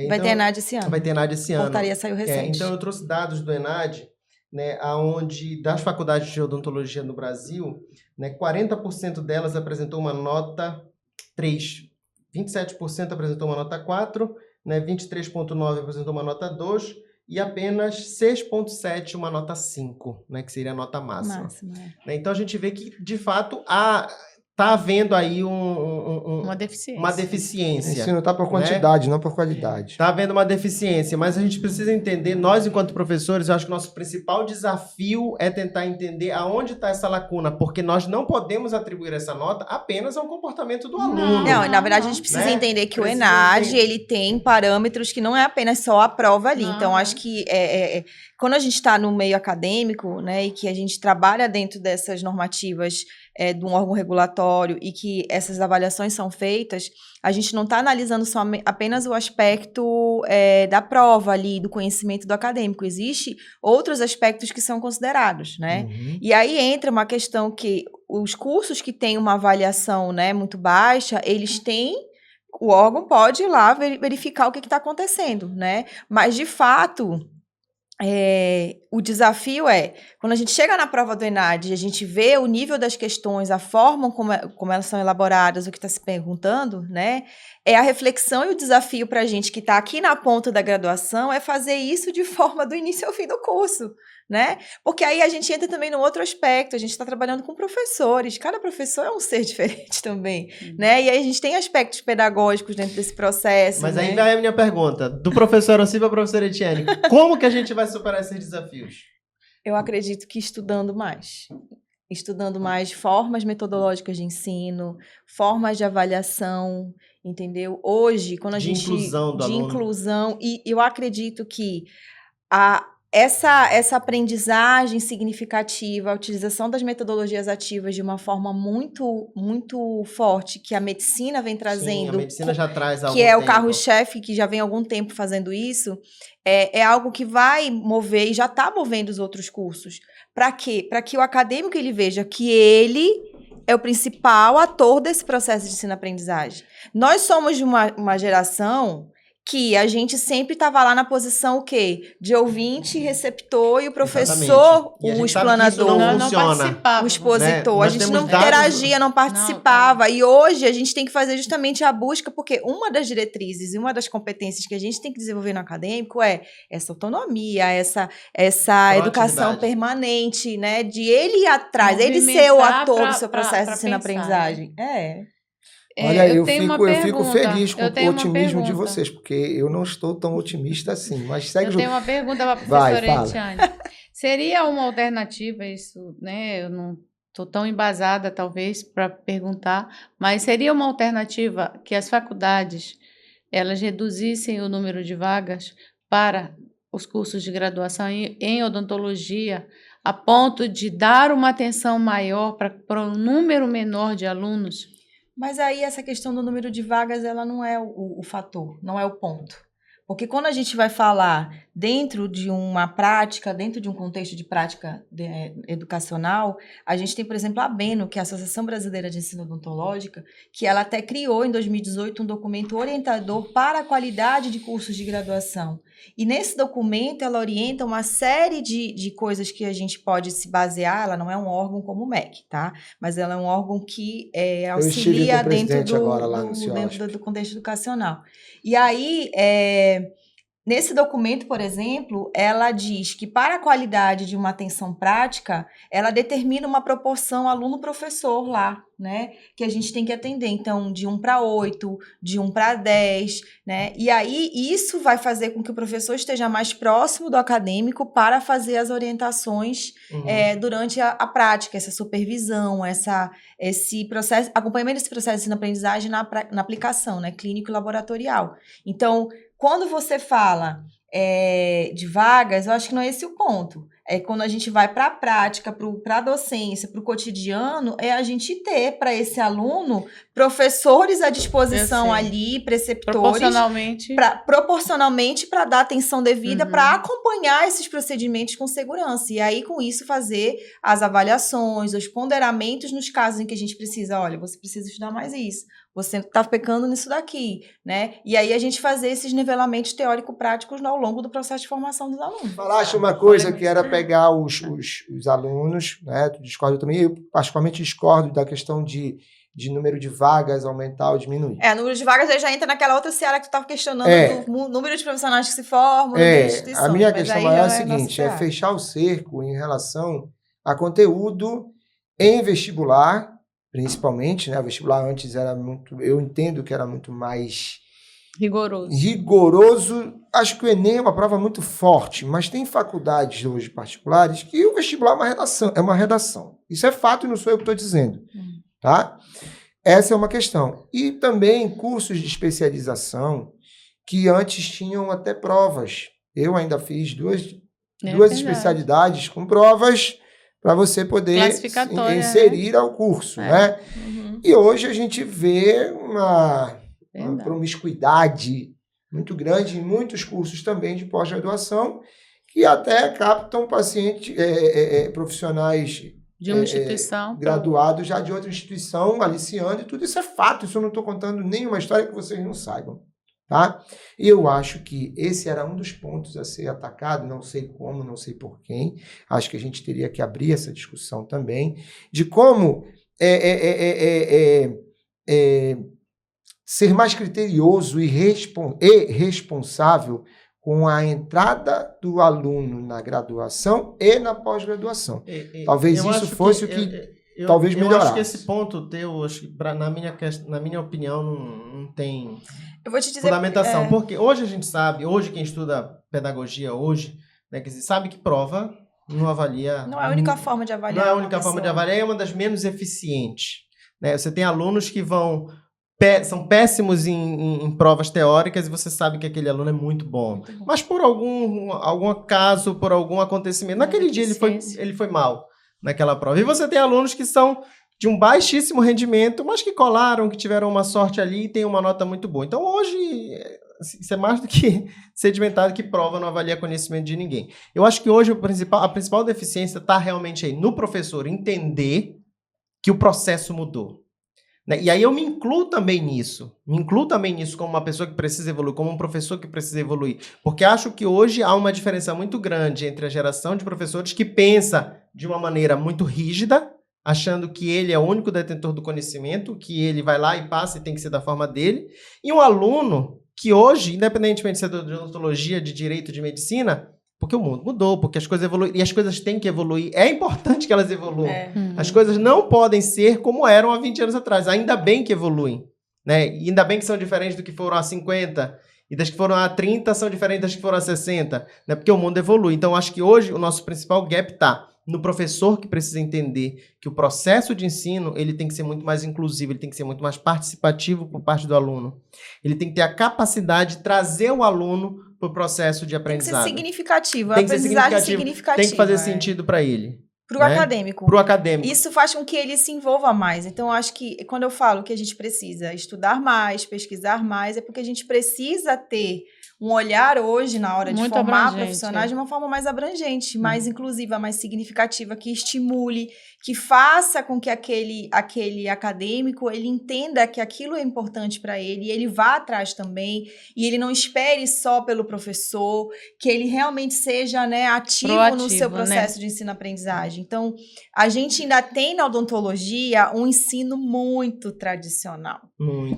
Vai ter ENAD esse ano. Vai ter ENAD esse ano. Portaria saiu recente. Então, eu trouxe dados do ENAD, né, onde das faculdades de odontologia no Brasil, né, 40% delas apresentou uma nota 3, 27% apresentou uma nota 4, né, 23,9% apresentou uma nota 2 e apenas 6,7% uma nota 5, né, que seria a nota máxima. Então, a gente vê que, de fato, está havendo aí uma deficiência. Ensino está por quantidade, né? Não por qualidade. Está havendo uma deficiência, mas a gente precisa entender, nós enquanto professores, eu acho que o nosso principal desafio é tentar entender aonde está essa lacuna, porque nós não podemos atribuir essa nota apenas ao comportamento do aluno. Não, na verdade a gente precisa entender que o ENAD, ele tem parâmetros que não é apenas só a prova ali. Então, acho que quando a gente está no meio acadêmico, né, e que a gente trabalha dentro dessas normativas de um órgão regulatório e que essas avaliações são feitas, a gente não está analisando apenas o aspecto da prova ali, do conhecimento do acadêmico. Existem outros aspectos que são considerados, né? Uhum. E aí entra uma questão que os cursos que têm uma avaliação, né, muito baixa, eles têm... O órgão pode ir lá verificar o que está acontecendo, né? Mas, de fato... o desafio quando a gente chega na prova do ENAD e a gente vê o nível das questões, a forma como elas são elaboradas, o que está se perguntando, né? A reflexão e o desafio para a gente que está aqui na ponta da graduação é fazer isso de forma do início ao fim do curso, né? Porque aí a gente entra também no outro aspecto, a gente está trabalhando com professores, cada professor é um ser diferente também, né? E aí a gente tem aspectos pedagógicos dentro desse processo. Mas né? aí vai a minha pergunta, do professor Ossi para a professora Etienne, como que a gente vai superar esses desafios? Eu acredito que estudando mais formas metodológicas de ensino, formas de avaliação, entendeu? Hoje, quando a gente... inclusão do aluno. Inclusão, e eu acredito que essa aprendizagem significativa, a utilização das metodologias ativas de uma forma muito, muito forte, que a medicina vem trazendo... Sim, a medicina já traz há algum que é tempo. o carro-chefe, que já vem há algum tempo fazendo isso, é algo que vai mover e já está movendo os outros cursos. Para quê? Para que o acadêmico ele veja que ele é o principal ator desse processo de ensino-aprendizagem. Nós somos de uma geração que a gente sempre estava lá na posição o quê? De ouvinte, receptor e o professor, o explanador. Não o expositor. Né? A gente não interagia, não participava. E hoje a gente tem que fazer justamente a busca, porque uma das diretrizes e uma das competências que a gente tem que desenvolver no acadêmico é essa autonomia, essa educação permanente, né? De ele ir atrás, ele ser o ator do seu processo de ensino-aprendizagem. Olha, eu fico feliz com o otimismo de vocês, porque eu não estou tão otimista assim, mas segue. Eu tenho uma pergunta para a professora Etienne. Seria uma alternativa isso, né? Eu não estou tão embasada, talvez, para perguntar, mas seria uma alternativa que as faculdades elas reduzissem o número de vagas para os cursos de graduação em odontologia, a ponto de dar uma atenção maior para um número menor de alunos? Mas aí essa questão do número de vagas, ela não é o fator, não é o ponto. Porque quando a gente vai falar dentro de uma prática, dentro de um contexto de prática educacional, a gente tem, por exemplo, a ABENO, que é a Associação Brasileira de Ensino Odontológica, que ela até criou em 2018 um documento orientador para a qualidade de cursos de graduação. E nesse documento ela orienta uma série de coisas que a gente pode se basear. Ela não é um órgão como o MEC, tá? Mas ela é um órgão que auxilia dentro do contexto educacional. E aí, Nesse documento, por exemplo, ela diz que para a qualidade de uma atenção prática, ela determina uma proporção aluno-professor lá, né? Que a gente tem que atender. Então, de 1 para 8, de 1 para 10, né? E aí, isso vai fazer com que o professor esteja mais próximo do acadêmico para fazer as orientações durante a prática, essa supervisão, esse processo, acompanhamento desse processo de ensino-aprendizagem na aplicação, né? Clínico e laboratorial. Então, quando você fala de vagas, eu acho que não é esse o ponto. É quando a gente vai para a prática, para a docência, para o cotidiano, é a gente ter para esse aluno professores à disposição ali, preceptores. Proporcionalmente para dar atenção devida, para acompanhar esses procedimentos com segurança. E aí, com isso, fazer as avaliações, os ponderamentos nos casos em que a gente precisa. Olha, você precisa estudar mais isso. Você está pecando nisso daqui, né? E aí a gente fazer esses nivelamentos teórico-práticos ao longo do processo de formação dos alunos. Falaste uma coisa que era pegar os alunos, né? Tu discorda também, eu particularmente discordo da questão de número de vagas aumentar ou diminuir. Número de vagas aí já entra naquela outra seara que tu estava questionando do número de profissionais que se formam, número de instituições. A minha questão maior é a seguinte, é fechar o cerco em relação a conteúdo em vestibular, principalmente, né? O vestibular antes era muito, eu entendo que era muito mais rigoroso. Acho que o Enem é uma prova muito forte, mas tem faculdades hoje particulares que o vestibular é uma redação. Isso é fato e não sou eu que estou dizendo, tá? Essa é uma questão. E também cursos de especialização que antes tinham até provas. Eu ainda fiz duas especialidades com provas para você poder inserir ao curso, né? E hoje a gente vê uma promiscuidade muito grande em muitos cursos também de pós-graduação que até captam pacientes, profissionais de uma instituição graduados já de outra instituição, aliciando e tudo. Isso é fato, isso eu não estou contando nenhuma história que vocês não saibam. Tá? E eu acho que esse era um dos pontos a ser atacado, não sei como, não sei por quem. Acho que a gente teria que abrir essa discussão também, de como ser mais criterioso e responsável com a entrada do aluno na graduação e na pós-graduação. Talvez isso fosse o que talvez melhorasse. Eu acho que esse ponto teu, na minha opinião, não tem fundamentação. Porque hoje a gente sabe, hoje quem estuda pedagogia hoje, né, sabe que prova não avalia... Não é a única forma de avaliar. Não é a única forma de avaliar, é uma das menos eficientes. Né? Você tem alunos que são péssimos em provas teóricas e você sabe que aquele aluno é muito bom. Mas por algum acaso, por algum acontecimento, naquele dia ele foi mal naquela prova. E você tem alunos que são de um baixíssimo rendimento, mas que colaram, que tiveram uma sorte ali e tem uma nota muito boa. Então, hoje, isso é mais do que sedimentado, que prova não avalia conhecimento de ninguém. Eu acho que hoje a principal deficiência está realmente aí no professor entender que o processo mudou. Né? E aí eu me incluo também nisso como uma pessoa que precisa evoluir, como um professor que precisa evoluir, porque acho que hoje há uma diferença muito grande entre a geração de professores que pensa de uma maneira muito rígida, achando que ele é o único detentor do conhecimento, que ele vai lá e passa e tem que ser da forma dele, e um aluno que hoje, independentemente de ser de odontologia, de direito, de medicina, porque o mundo mudou, porque as coisas evoluem, e as coisas têm que evoluir, é importante que elas evoluam. As coisas não podem ser como eram há 20 anos atrás, ainda bem que evoluem, né? E ainda bem que são diferentes do que foram há 50, e das que foram há 30 são diferentes das que foram há 60, né? Porque o mundo evolui. Então, acho que hoje o nosso principal gap está no professor, que precisa entender que o processo de ensino ele tem que ser muito mais inclusivo, ele tem que ser muito mais participativo por parte do aluno. Ele tem que ter a capacidade de trazer o aluno para o processo de aprendizado. Tem que ser significativo, tem que ser significativo, tem que fazer sentido para ele. Para o acadêmico. Para o acadêmico. Isso faz com que ele se envolva mais. Então, acho que quando eu falo que a gente precisa estudar mais, pesquisar mais, é porque a gente precisa ter um olhar hoje na hora de formar profissionais de uma forma mais abrangente, mais inclusiva, mais significativa, que estimule, que faça com que aquele acadêmico ele entenda que aquilo é importante para ele e ele vá atrás também, e ele não espere só pelo professor, que ele realmente seja, né, ativo no seu processo de ensino-aprendizagem. Então, a gente ainda tem na odontologia um ensino muito tradicional.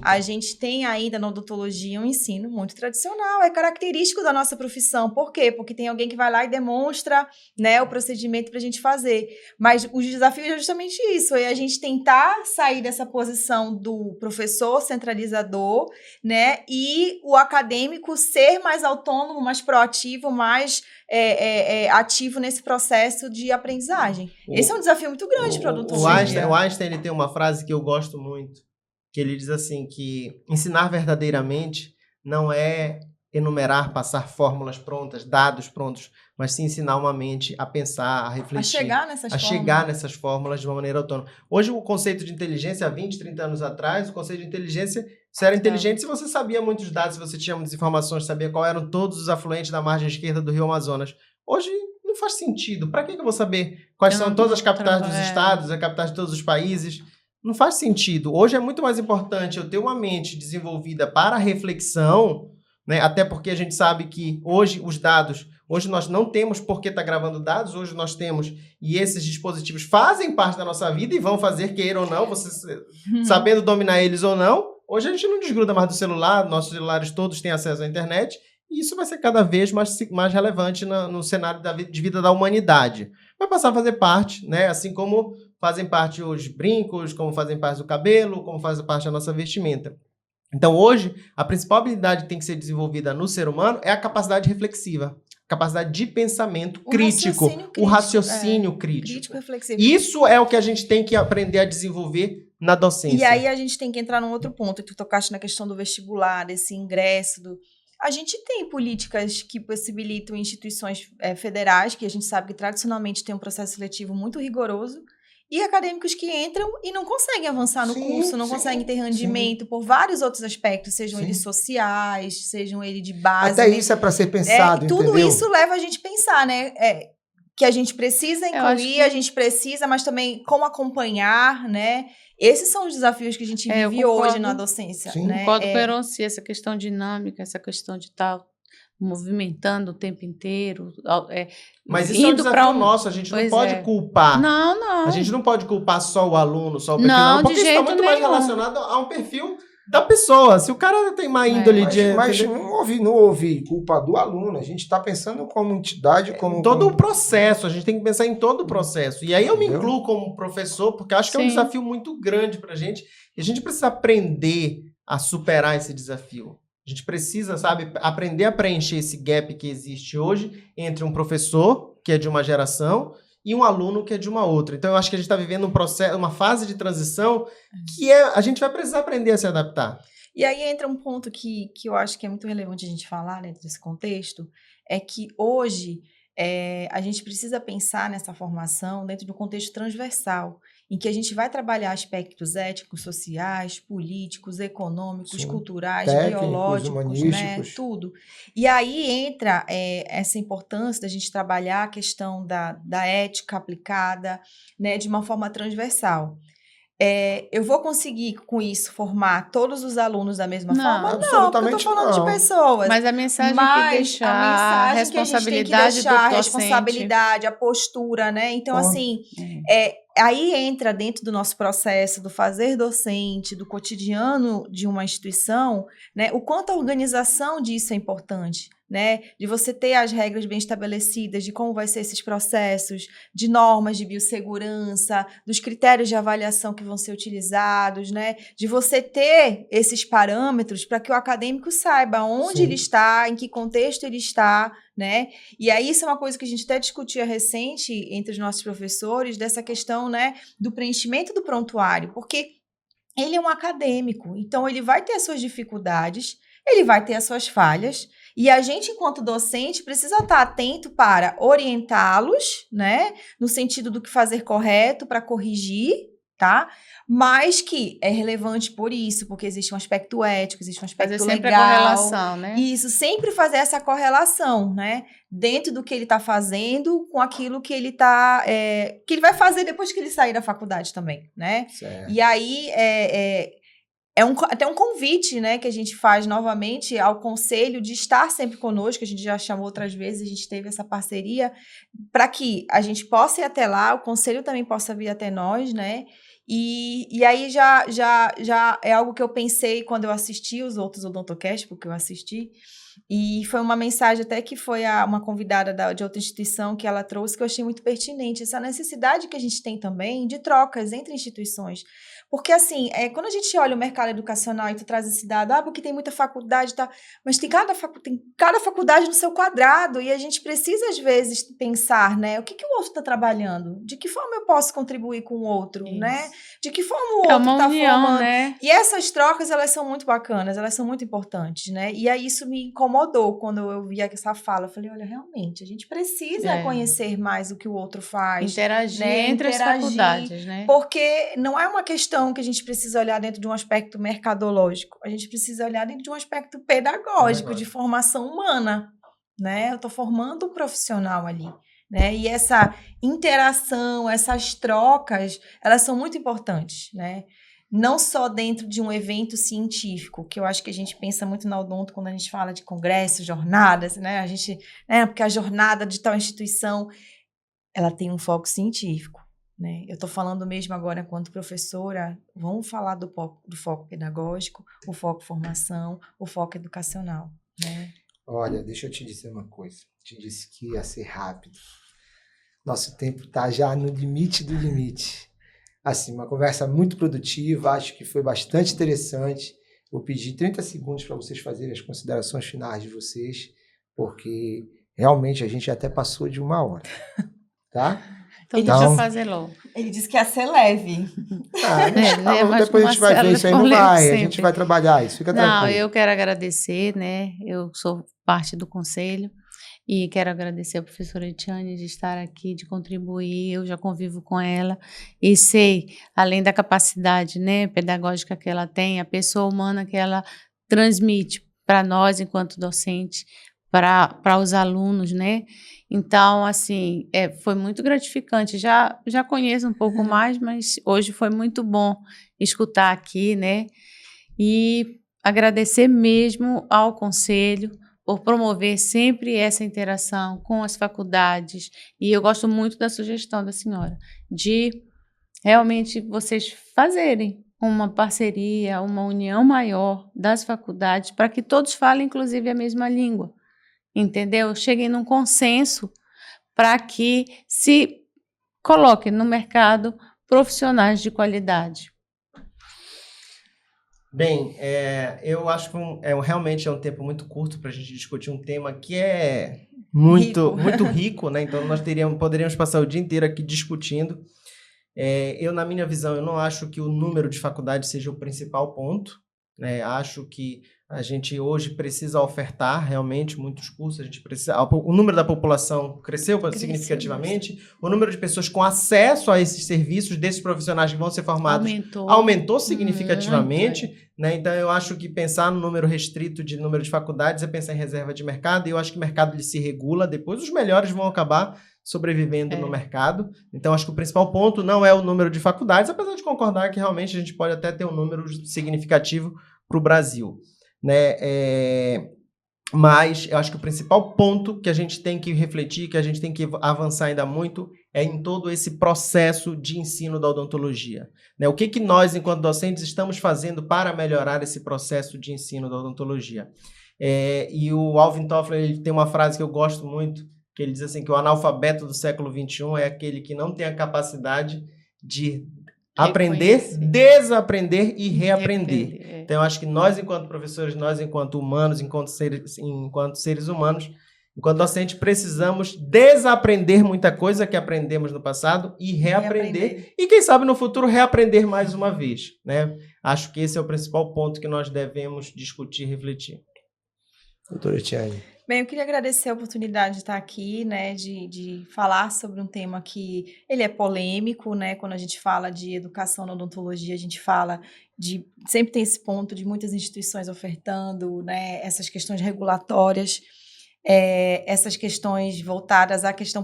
A gente tem ainda na odontologia um ensino muito tradicional, é característico da nossa profissão. Por quê? Porque tem alguém que vai lá e demonstra, né, o procedimento para a gente fazer. Mas o desafio é justamente isso, é a gente tentar sair dessa posição do professor centralizador, né, e o acadêmico ser mais autônomo, mais proativo, mais ativo nesse processo de aprendizagem. Esse é um desafio muito grande para a odontologia. O Einstein ele tem uma frase que eu gosto muito, que ele diz assim, que ensinar verdadeiramente não é enumerar, passar fórmulas prontas, dados prontos, mas sim ensinar uma mente a pensar, a refletir. A chegar nessas fórmulas de uma maneira autônoma. Hoje o conceito de inteligência, há 20, 30 anos atrás, o conceito de inteligência, você era inteligente se você sabia muitos dados, se você tinha muitas informações, sabia qual eram todos os afluentes da margem esquerda do Rio Amazonas. Hoje não faz sentido. Para que eu vou saber quais são todas as capitais dos estados, as capitais de todos os países? Não faz sentido. Hoje é muito mais importante eu ter uma mente desenvolvida para a reflexão, né? Até porque a gente sabe que hoje os dados, hoje nós não temos por que estar gravando dados, hoje nós temos, e esses dispositivos fazem parte da nossa vida e vão fazer, queira ou não, você sabendo dominar eles ou não. Hoje a gente não desgruda mais do celular, nossos celulares todos têm acesso à internet, e isso vai ser cada vez mais relevante no cenário de vida da humanidade. Vai passar a fazer parte, né? Assim como fazem parte os brincos, como fazem parte do cabelo, como faz parte da nossa vestimenta. Então, hoje, a principal habilidade que tem que ser desenvolvida no ser humano é a capacidade reflexiva, a capacidade de pensamento crítico, o raciocínio crítico. Reflexivo. Isso é o que a gente tem que aprender a desenvolver na docência. E aí a gente tem que entrar num outro ponto, que tu tocaste na questão do vestibular, desse ingresso, A gente tem políticas que possibilitam instituições federais, que a gente sabe que tradicionalmente tem um processo seletivo muito rigoroso, e acadêmicos que entram e não conseguem avançar no curso, não conseguem ter rendimento por vários outros aspectos, sejam eles sociais, sejam eles de base. Até isso é para ser pensado, tudo entendeu? isso leva a gente a pensar, né? Que a gente precisa incluir, a gente precisa, mas também como acompanhar, né? Esses são os desafios que a gente vive hoje na docência. Sim. Né? Concordo com a Eronci, essa questão dinâmica, essa questão de estar movimentando o tempo inteiro. Mas isso é um desafio nosso, a gente não pode culpar. Não. A gente não pode culpar só o aluno, só o perfil, não, porque isso está muito mais relacionado a um perfil da pessoa. Se o cara tem má índole Mas não houve culpa do aluno. A gente está pensando como entidade, como... Todo o processo. A gente tem que pensar em todo o processo. E aí eu me incluo como professor, porque acho que é um desafio muito grande para a gente. E a gente precisa aprender a superar esse desafio. A gente precisa, aprender a preencher esse gap que existe hoje entre um professor, que é de uma geração, e um aluno que é de uma outra. Então, eu acho que a gente está vivendo um processo, uma fase de transição que a gente vai precisar aprender a se adaptar. E aí entra um ponto que eu acho que é muito relevante a gente falar dentro desse contexto, é que hoje a gente precisa pensar nessa formação dentro de um contexto transversal, em que a gente vai trabalhar aspectos éticos, sociais, políticos, econômicos, culturais, técnicos, biológicos, né, tudo. E aí entra essa importância da gente trabalhar a questão da ética aplicada, né, de uma forma transversal. Eu vou conseguir, com isso, formar todos os alunos da mesma forma? Não, porque eu estou falando de pessoas. Mas a mensagem que deixar, a responsabilidade do docente. A responsabilidade, a postura, né? Então, aí entra dentro do nosso processo do fazer docente, do cotidiano de uma instituição, né? O quanto a organização disso é importante. Né, de você ter as regras bem estabelecidas de como vai ser esses processos, de normas de biossegurança, dos critérios de avaliação que vão ser utilizados, né, de você ter esses parâmetros para que o acadêmico saiba onde ele está, em que contexto ele está, né, e aí isso é uma coisa que a gente até discutia recente entre os nossos professores, dessa questão, né, do preenchimento do prontuário, porque ele é um acadêmico, então ele vai ter as suas dificuldades, ele vai ter as suas falhas, e a gente, enquanto docente, precisa estar atento para orientá-los, né, no sentido do que fazer correto para corrigir, tá? Mas que é relevante por isso, porque existe um aspecto ético, existe um aspecto legal. Fazer sempre a correlação, né? Isso, sempre fazer essa correlação, né? Dentro do que ele está fazendo com aquilo que ele tá, que ele vai fazer depois que ele sair da faculdade também, né? Certo. E aí, até um convite, né, que a gente faz novamente ao conselho de estar sempre conosco, a gente já chamou outras vezes, a gente teve essa parceria, para que a gente possa ir até lá, o conselho também possa vir até nós, né, e aí já é algo que eu pensei quando eu assisti os outros Odontocast, porque eu assisti, E foi uma mensagem até que foi uma convidada de outra instituição que ela trouxe, que eu achei muito pertinente, essa necessidade que a gente tem também de trocas entre instituições. Porque, assim, quando a gente olha o mercado educacional e tu traz esse dado, porque tem muita faculdade, tá, mas tem cada faculdade no seu quadrado, e a gente precisa, às vezes, pensar, né, o que o outro está trabalhando? De que forma eu posso contribuir com o outro, né? De que forma o outro está formando? Né? E essas trocas, elas são muito bacanas, elas são muito importantes, né? E aí isso me incomodou quando eu vi essa fala. Eu falei, olha, realmente, a gente precisa conhecer mais o que o outro faz. Interagir, né? entre as faculdades, né? Porque não é uma questão que a gente precisa olhar dentro de um aspecto mercadológico. A gente precisa olhar dentro de um aspecto pedagógico, de formação humana, né? Eu estou formando um profissional ali. Né? E essa interação, essas trocas, elas são muito importantes, né? Não só dentro de um evento científico, que eu acho que a gente pensa muito na Odonto quando a gente fala de congressos, jornadas, né? A gente, porque a jornada de tal instituição, ela tem um foco científico, né? Eu estou falando mesmo agora enquanto professora, vamos falar do foco pedagógico, o foco formação, o foco educacional, né? Olha, deixa eu te dizer uma coisa. Te disse que ia ser rápido. Nosso tempo está já no limite do limite. Assim, uma conversa muito produtiva, acho que foi bastante interessante. Vou pedir 30 segundos para vocês fazerem as considerações finais de vocês, porque realmente a gente até passou de 1 hora, tá? Então deixa eu fazer logo. Ele disse que ia ser leve. Depois a gente vai ver, isso aí não vai, a gente vai trabalhar isso, fica tranquilo. Não, eu quero agradecer, né? Eu sou parte do conselho. E quero agradecer a professora Etiane de estar aqui, de contribuir. Eu já convivo com ela e sei, além da capacidade, né, pedagógica que ela tem, a pessoa humana que ela transmite para nós, enquanto docente, para os alunos, né? Então, assim, foi muito gratificante. Já conheço um pouco mais, mas hoje foi muito bom escutar aqui, né? E agradecer mesmo ao conselho por promover sempre essa interação com as faculdades. E eu gosto muito da sugestão da senhora, de realmente vocês fazerem uma parceria, uma união maior das faculdades, para que todos falem, inclusive, a mesma língua, entendeu? Cheguem num consenso para que se coloquem no mercado profissionais de qualidade. Bem, eu acho que realmente é um tempo muito curto para a gente discutir um tema que é muito rico, né? Então nós poderíamos passar o dia inteiro aqui discutindo. Na minha visão, eu não acho que o número de faculdades seja o principal ponto, né? Acho que a gente hoje precisa ofertar realmente muitos cursos, a gente precisa. O número da população cresceu significativamente, o número de pessoas com acesso a esses serviços, desses profissionais que vão ser formados, aumentou significativamente. Né? Então, eu acho que pensar no número restrito de número de faculdades é pensar em reserva de mercado, e eu acho que o mercado ele se regula, depois os melhores vão acabar sobrevivendo no mercado. Então, acho que o principal ponto não é o número de faculdades, apesar de concordar que realmente a gente pode até ter um número significativo para o Brasil. Né? Mas eu acho que o principal ponto que a gente tem que refletir, que a gente tem que avançar ainda muito, é em todo esse processo de ensino da odontologia. Né? O que nós, enquanto docentes, estamos fazendo para melhorar esse processo de ensino da odontologia? E o Alvin Toffler ele tem uma frase que eu gosto muito, que ele diz assim, que o analfabeto do século XXI é aquele que não tem a capacidade de aprender, desaprender e reaprender. Então, eu acho que nós, enquanto professores, nós, enquanto humanos, enquanto seres humanos, enquanto docentes, precisamos desaprender muita coisa que aprendemos no passado e reaprender. E, quem sabe, no futuro, reaprender mais uma vez. Né? Acho que esse é o principal ponto que nós devemos discutir e refletir. Doutora Etiane. Bem, eu queria agradecer a oportunidade de estar aqui, né, de falar sobre um tema que ele é polêmico, né, quando a gente fala de educação na odontologia, a gente fala sempre tem esse ponto de muitas instituições ofertando, né, essas questões regulatórias, essas questões voltadas à questão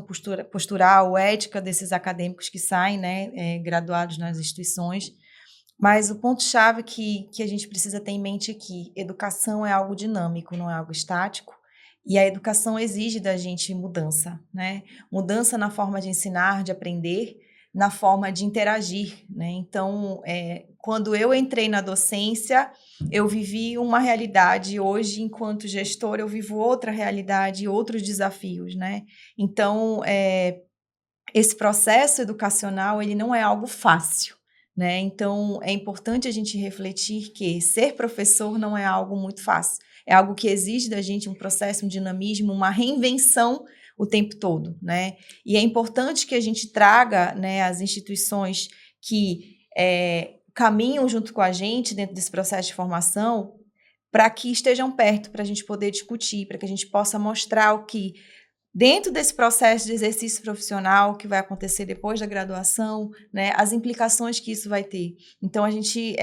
postural, ética desses acadêmicos que saem, né, graduados nas instituições. Mas o ponto-chave que a gente precisa ter em mente é que educação é algo dinâmico, não é algo estático. E a educação exige da gente mudança, né? Mudança na forma de ensinar, de aprender, na forma de interagir, né? Então, quando eu entrei na docência, eu vivi uma realidade. Hoje, enquanto gestora, eu vivo outra realidade e outros desafios, né? Então, esse processo educacional, ele não é algo fácil, né? Então, é importante a gente refletir que ser professor não é algo muito fácil. É algo que exige da gente um processo, um dinamismo, uma reinvenção o tempo todo, né? E é importante que a gente traga, né, as instituições que caminham junto com a gente dentro desse processo de formação para que estejam perto, para a gente poder discutir, para que a gente possa mostrar o que, dentro desse processo de exercício profissional que vai acontecer depois da graduação, né, as implicações que isso vai ter. Então, a gente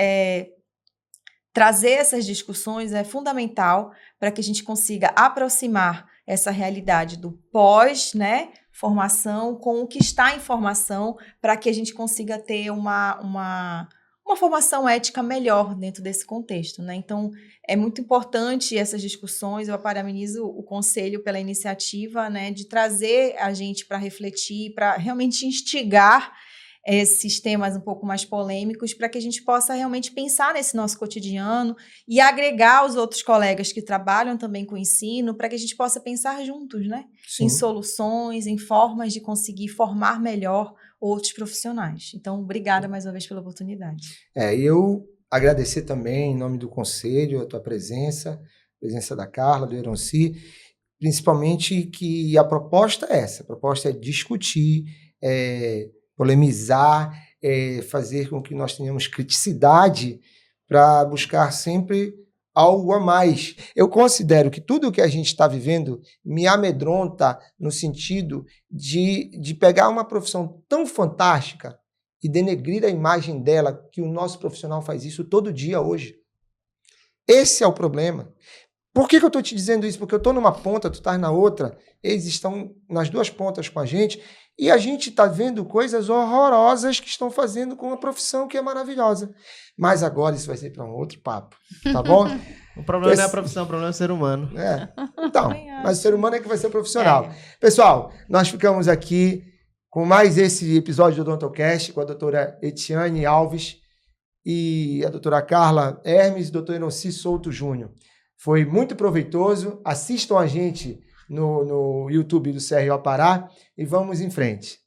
trazer essas discussões é fundamental para que a gente consiga aproximar essa realidade do pós, né, formação com o que está em formação, para que a gente consiga ter uma formação ética melhor dentro desse contexto, né? Então, é muito importante essas discussões. Eu parabenizo o Conselho pela iniciativa, né, de trazer a gente para refletir, para realmente instigar esses temas um pouco mais polêmicos, para que a gente possa realmente pensar nesse nosso cotidiano e agregar os outros colegas que trabalham também com o ensino, para que a gente possa pensar juntos, né? Sim. Em soluções, em formas de conseguir formar melhor outros profissionais. Então, obrigada mais uma vez pela oportunidade. Eu agradecer também, em nome do Conselho, a tua presença, a presença da Carla, do Eronci, principalmente que a proposta é essa, a proposta é discutir, polemizar, fazer com que nós tenhamos criticidade para buscar sempre algo a mais. Eu considero que tudo o que a gente está vivendo me amedronta no sentido de pegar uma profissão tão fantástica e denegrir a imagem dela, que o nosso profissional faz isso todo dia hoje. Esse é o problema. Por que eu estou te dizendo isso? Porque eu estou numa ponta, tu estás na outra, eles estão nas duas pontas com a gente, e a gente está vendo coisas horrorosas que estão fazendo com uma profissão que é maravilhosa. Mas agora isso vai ser para um outro papo, tá bom? O problema não é a profissão, o problema é o ser humano. Então, mas o ser humano é que vai ser profissional. Pessoal, nós ficamos aqui com mais esse episódio do Odontocast com a doutora Etiane Alves e a doutora Carla Hermes e o doutor Eronci Souto Júnior. Foi muito proveitoso. Assistam a gente no YouTube do CRO Pará e vamos em frente.